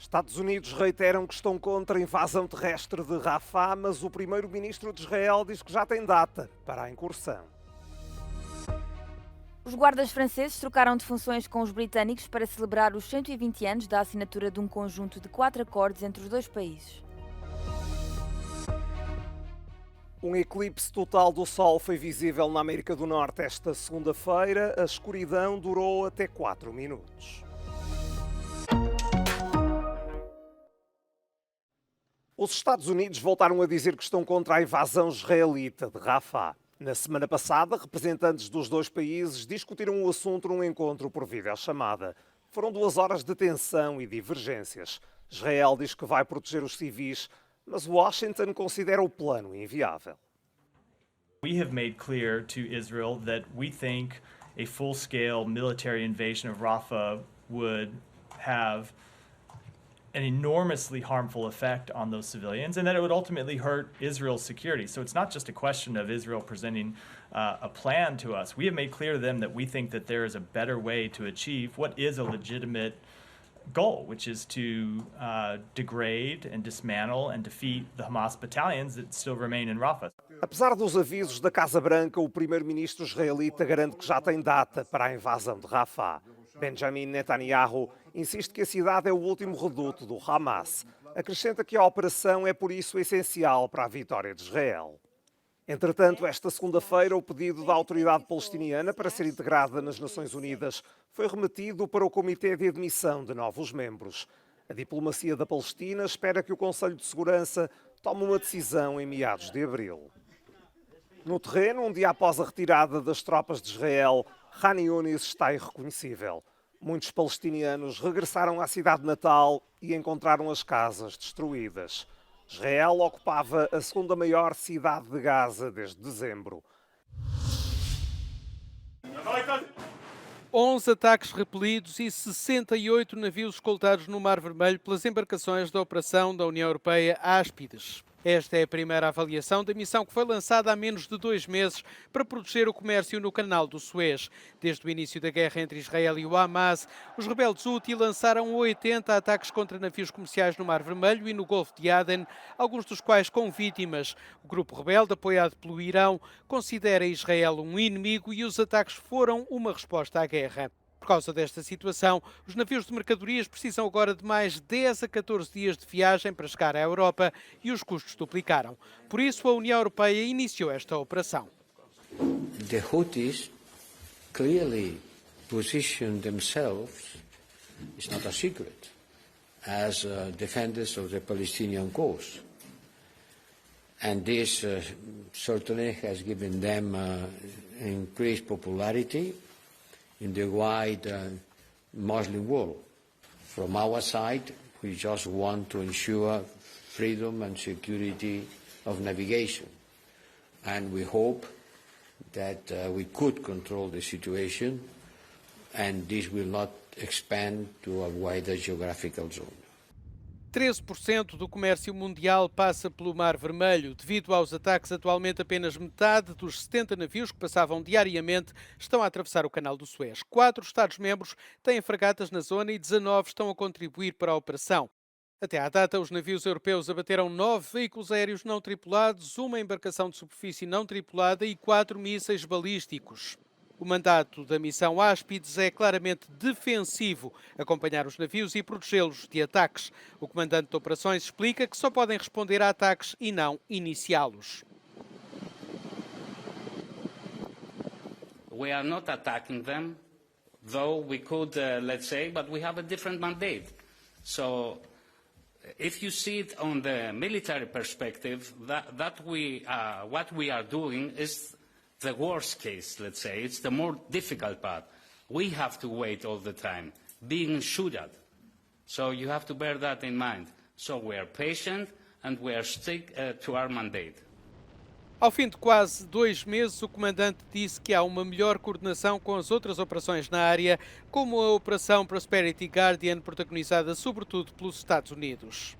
Estados Unidos reiteram que estão contra a invasão terrestre de Rafah, mas o primeiro-ministro de Israel diz que já tem data para a incursão. Os guardas franceses trocaram de funções com os britânicos para celebrar os 120 anos da assinatura de um conjunto de 4 acordos entre os dois países. Um eclipse total do Sol foi visível na América do Norte esta segunda-feira. A escuridão durou até 4 minutos. Os Estados Unidos voltaram a dizer que estão contra a invasão israelita de Rafah. Na semana passada, representantes dos dois países discutiram o assunto num encontro por videochamada. Foram 2 horas de tensão e divergências. Israel diz que vai proteger os civis, mas Washington considera o plano inviável. We have made clear to Israel that we think a full-scale military invasion of Rafah would have an enormously harmful effect on those civilians, and that it would ultimately hurt Israel's security. So it's not just a question of Israel presenting a plan to us. We have made clear to them that we think that there is a better way to achieve what is a legitimate goal, which is to degrade and dismantle and defeat the Hamas battalions that still remain in Rafah. Apesar dos avisos da Casa Branca, o primeiro-ministro israelita garante que já tem data para a invasão de Rafah. Benjamin Netanyahu insiste que a cidade é o último reduto do Hamas. Acrescenta que a operação é por isso essencial para a vitória de Israel. Entretanto, esta segunda-feira, o pedido da autoridade palestiniana para ser integrada nas Nações Unidas foi remetido para o Comitê de Admissão de novos membros. A diplomacia da Palestina espera que o Conselho de Segurança tome uma decisão em meados de abril. No terreno, um dia após a retirada das tropas de Israel, Khan Yunis está irreconhecível. Muitos palestinianos regressaram à cidade natal e encontraram as casas destruídas. Israel ocupava a segunda maior cidade de Gaza desde dezembro. 11 ataques repelidos e 68 navios escoltados no Mar Vermelho pelas embarcações da operação da União Europeia Áspides. Esta é a primeira avaliação da missão que foi lançada há menos de 2 meses para proteger o comércio no Canal do Suez. Desde o início da guerra entre Israel e o Hamas, os rebeldes Houthi lançaram 80 ataques contra navios comerciais no Mar Vermelho e no Golfo de Aden, alguns dos quais com vítimas. O grupo rebelde, apoiado pelo Irão, considera Israel um inimigo e os ataques foram uma resposta à guerra. Por causa desta situação, os navios de mercadorias precisam agora de mais 10 a 14 dias de viagem para chegar à Europa e os custos duplicaram. Por isso, a União Europeia iniciou esta operação. The Houthis clearly position themselves, it's not a secret, as defenders of the Palestinian cause. And this certainly has given them increased popularity in the wide Muslim world. From our side, we just want to ensure freedom and security of navigation. And we hope that we could control the situation and this will not expand to a wider geographical zone. 13% do comércio mundial passa pelo Mar Vermelho. Devido aos ataques, atualmente apenas metade dos 70 navios que passavam diariamente estão a atravessar o Canal do Suez. 4 Estados-membros têm fragatas na zona e 19 estão a contribuir para a operação. Até à data, os navios europeus abateram 9 veículos aéreos não tripulados, uma embarcação de superfície não tripulada e 4 mísseis balísticos. O mandato da missão Áspides é claramente defensivo, acompanhar os navios e protegê-los de ataques. O comandante de operações explica que só podem responder a ataques e não iniciá-los. We are not attacking them, though we could, let's say, but we have a different mandate. So, if you see it on the military perspective, what we are doing is the worst case, let's say. It's the more difficult part. We have to wait all the time, being shot at. So you have to bear that in mind. So we are patient and we are stick to our mandate. Ao fim de quase 2 meses, o comandante disse que há uma melhor coordenação com as outras operações na área, como a Operação Prosperity Guardian, protagonizada sobretudo pelos Estados Unidos.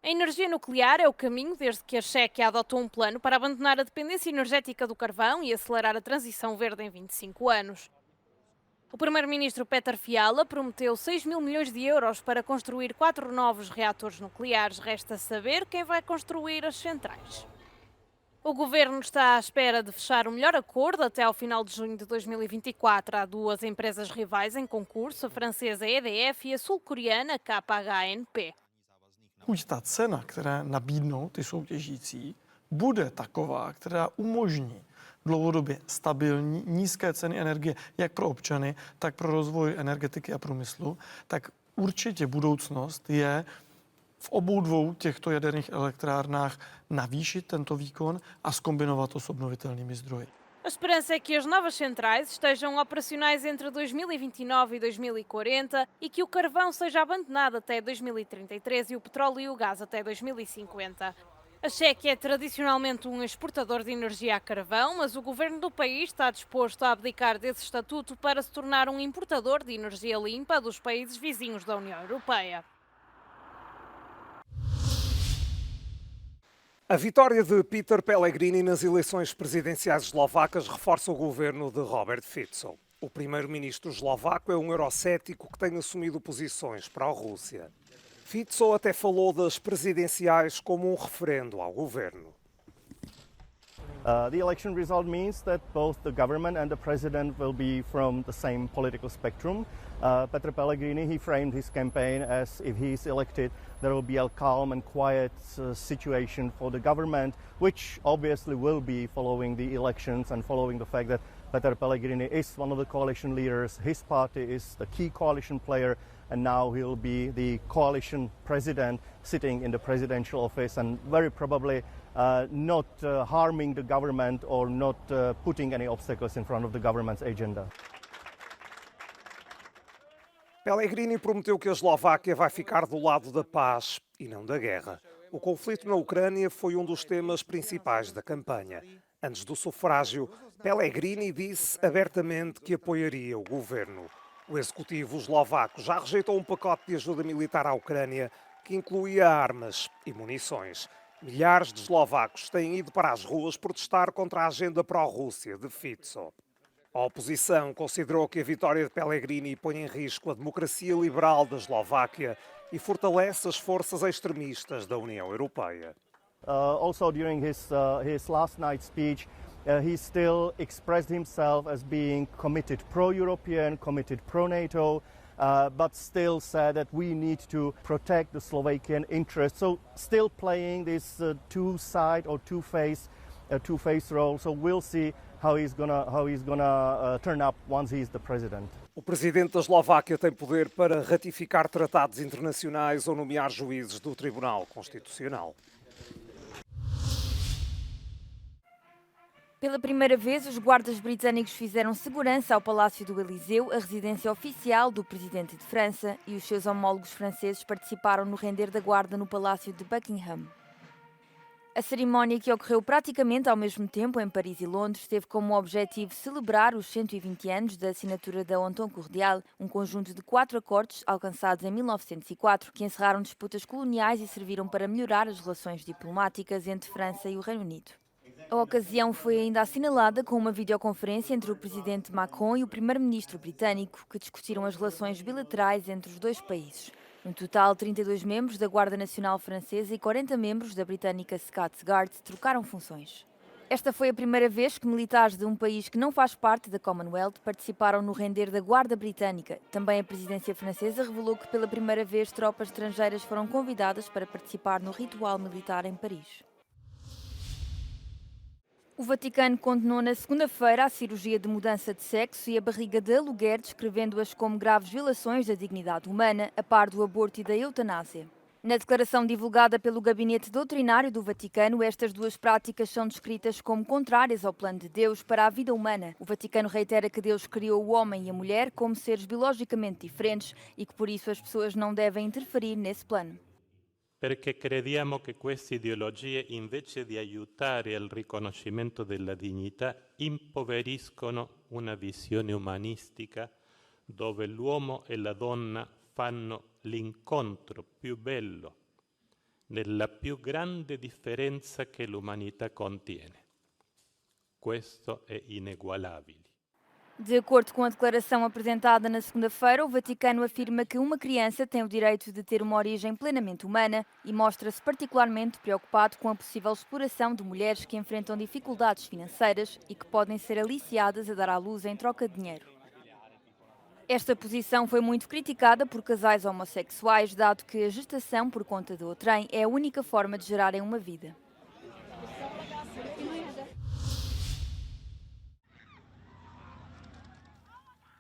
A energia nuclear é o caminho desde que a Chequia adotou um plano para abandonar a dependência energética do carvão e acelerar a transição verde em 25 anos. O primeiro-ministro Péter Fiala prometeu 6 mil milhões de euros para construir 4 novos reatores nucleares. Resta saber quem vai construir as centrais. O governo está à espera de fechar o melhor acordo até ao final de junho de 2024. Há duas empresas rivais em concurso, a francesa EDF e a sul-coreana KHNP. Buď ta cena, která nabídnou ty soutěžící, bude taková, která umožní dlouhodobě stabilní, nízké ceny energie jak pro občany, tak pro rozvoj energetiky a průmyslu, tak určitě budoucnost je v obou dvou těchto jaderných elektrárnách navýšit tento výkon a zkombinovat to s obnovitelnými zdroji. A esperança é que as novas centrais estejam operacionais entre 2029 e 2040 e que o carvão seja abandonado até 2033 e o petróleo e o gás até 2050. A Chequia é tradicionalmente um exportador de energia a carvão, mas o governo do país está disposto a abdicar desse estatuto para se tornar um importador de energia limpa dos países vizinhos da União Europeia. A vitória de Peter Pellegrini nas eleições presidenciais eslovacas reforça o governo de Robert Fico. O primeiro-ministro eslovaco é um eurocético que tem assumido posições pró-Rússia. Fico até falou das presidenciais como um referendo ao governo. The election result means that both the government and the president will be from the same political spectrum. Peter Pellegrini, he framed his campaign as if he is elected, there will be a calm and quiet situation for the government, which obviously will be following the elections and following the fact that Peter Pellegrini is one of the coalition leaders, his party is the key coalition player, and now he will be the coalition president sitting in the presidential office and very probably not harming the government or not putting any obstacles in front of the government's agenda. Pellegrini prometeu que a Eslováquia vai ficar do lado da paz e não da guerra. O conflito na Ucrânia foi um dos temas principais da campanha. Antes do sufrágio, Pellegrini disse abertamente que apoiaria o governo. O executivo eslovaco já rejeitou um pacote de ajuda militar à Ucrânia que incluía armas e munições. Milhares de eslovacos têm ido para as ruas protestar contra a agenda pró-Rússia de Fico. A oposição considerou que a vitória de Pellegrini põe em risco a democracia liberal da Eslováquia e fortalece as forças extremistas da União Europeia. Also during his last night's speech, he still expressed himself as being committed pro-European, committed pro-NATO, but still said that we need to protect the Slovakian interests. So still playing this two-side or two-face role. So we'll see how he's gonna turn up once he's the president. O presidente da Eslováquia tem poder para ratificar tratados internacionais ou nomear juízes do Tribunal Constitucional. Pela primeira vez, os guardas britânicos fizeram segurança ao Palácio do Eliseu, a residência oficial do presidente de França, e os seus homólogos franceses participaram no render da guarda no Palácio de Buckingham. A cerimónia, que ocorreu praticamente ao mesmo tempo em Paris e Londres, teve como objetivo celebrar os 120 anos da assinatura da Entente Cordial, um conjunto de 4 acordos alcançados em 1904, que encerraram disputas coloniais e serviram para melhorar as relações diplomáticas entre França e o Reino Unido. A ocasião foi ainda assinalada com uma videoconferência entre o presidente Macron e o primeiro-ministro britânico, que discutiram as relações bilaterais entre os dois países. No total, 32 membros da Guarda Nacional Francesa e 40 membros da britânica Scots Guard trocaram funções. Esta foi a primeira vez que militares de um país que não faz parte da Commonwealth participaram no render da Guarda Britânica. Também a presidência francesa revelou que pela primeira vez tropas estrangeiras foram convidadas para participar no ritual militar em Paris. O Vaticano condenou na segunda-feira a cirurgia de mudança de sexo e a barriga de aluguer, descrevendo-as como graves violações da dignidade humana, a par do aborto e da eutanásia. Na declaração divulgada pelo Gabinete Doutrinário do Vaticano, estas duas práticas são descritas como contrárias ao plano de Deus para a vida humana. O Vaticano reitera que Deus criou o homem e a mulher como seres biologicamente diferentes e que por isso as pessoas não devem interferir nesse plano. Perché crediamo che queste ideologie, invece di aiutare al riconoscimento della dignità, impoveriscono una visione umanistica dove l'uomo e la donna fanno l'incontro più bello nella più grande differenza che l'umanità contiene. Questo è inegualabile. De acordo com a declaração apresentada na segunda-feira, o Vaticano afirma que uma criança tem o direito de ter uma origem plenamente humana e mostra-se particularmente preocupado com a possível exploração de mulheres que enfrentam dificuldades financeiras e que podem ser aliciadas a dar à luz em troca de dinheiro. Esta posição foi muito criticada por casais homossexuais, dado que a gestação por conta do outrem é a única forma de gerarem uma vida.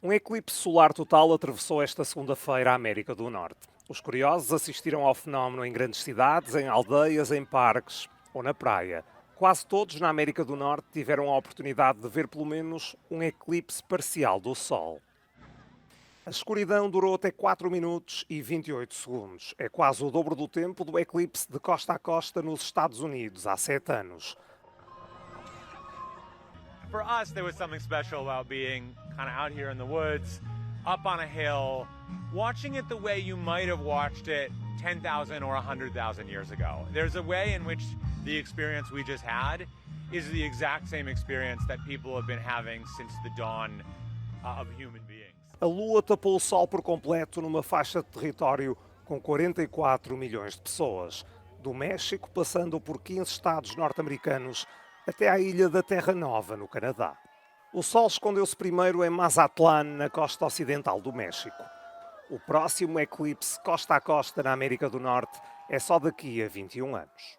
Um eclipse solar total atravessou esta segunda-feira a América do Norte. Os curiosos assistiram ao fenómeno em grandes cidades, em aldeias, em parques ou na praia. Quase todos na América do Norte tiveram a oportunidade de ver pelo menos um eclipse parcial do Sol. A escuridão durou até 4 minutos e 28 segundos. É quase o dobro do tempo do eclipse de costa a costa nos Estados Unidos há 7 anos. For us, there was something special about being kind of out here in the woods, up on a hill, watching it the way you might have watched it 10,000 or 100,000 years ago. There's a way in which the experience we just had is the exact same experience that people have been having since the dawn of human beings. A Lua tapou o Sol por completo numa faixa de território com 44 milhões de pessoas, do México passando por 15 estados norte-americanos até à ilha da Terra Nova, no Canadá. O Sol escondeu-se primeiro em Mazatlán, na costa ocidental do México. O próximo eclipse costa a costa na América do Norte é só daqui a 21 anos.